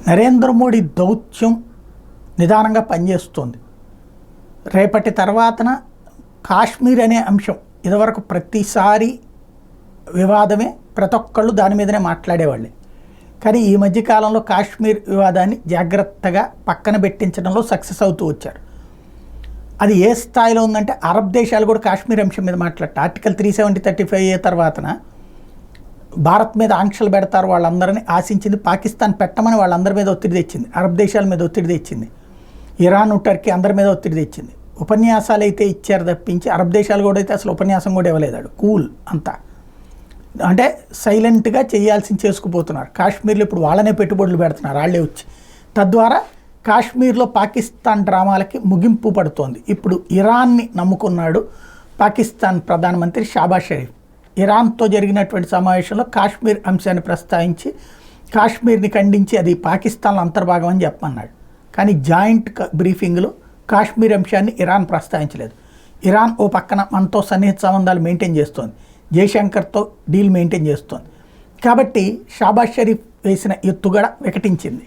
నరేంద్ర మోడీ దౌత్యం నిదానంగా పనిచేస్తుంది. రేపటి తర్వాతన కాశ్మీర్ అనే అంశం ఇదివరకు ప్రతిసారి వివాదమే, ప్రతి ఒక్కళ్ళు దాని మీదనే మాట్లాడేవాళ్ళే. కానీ ఈ మధ్యకాలంలో కాశ్మీర్ వివాదాన్ని జాగ్రత్తగా పక్కన పెట్టించడంలో సక్సెస్ అవుతూ వచ్చారు. అది ఏ స్థాయిలో ఉందంటే అరబ్ దేశాలు కూడా కాశ్మీర్ అంశం మీద మాట్లాడట. ఆర్టికల్ 370-35 తర్వాతన భారత్ మీద ఆంక్షలు పెడతారు వాళ్ళందరినీ ఆశించింది పాకిస్తాన్ పెట్టమని వాళ్ళందరి మీద ఒత్తిడి తెచ్చింది. అరబ్ దేశాల మీద ఒత్తిడి తెచ్చింది. ఇరాన్, టర్కీ అందరి మీద ఒత్తిడి తెచ్చింది. ఉపన్యాసాలు అయితే ఇచ్చారు తప్పించి అరబ్ దేశాలు కూడా అయితే అసలు ఉపన్యాసం కూడా ఇవ్వలేదాడు. కూల్ అంతా అంటే సైలెంట్గా చేయాల్సింది చేసుకుపోతున్నారు. కాశ్మీర్లో ఇప్పుడు వాళ్ళనే పెట్టుబడులు పెడుతున్నారు వాళ్ళే వచ్చి. తద్వారా కాశ్మీర్లో పాకిస్తాన్ డ్రామాలకి ముగింపు పడుతోంది. ఇప్పుడు ఇరాన్ని నమ్ముకున్నాడు పాకిస్తాన్ ప్రధానమంత్రి షాబాజ్ షరీఫ్. ఇరాన్తో జరిగినటువంటి సమావేశంలో కాశ్మీర్ అంశాన్ని ప్రస్తావించి కాశ్మీర్ని ఖండించి అది పాకిస్తాన్లో అంతర్భాగం అని చెప్పమన్నాడు. కానీ జాయింట్ బ్రీఫింగ్లో కాశ్మీర్ అంశాన్ని ఇరాన్ ప్రస్తావించలేదు. ఇరాన్ ఓ పక్కన మనతో సన్నిహిత సంబంధాలు మెయింటైన్ చేస్తోంది, జయశంకర్తో డీల్ మెయింటైన్ చేస్తోంది. కాబట్టి షాబాజ్ షరీఫ్ వేసిన ఎత్తుగడ వికటించింది.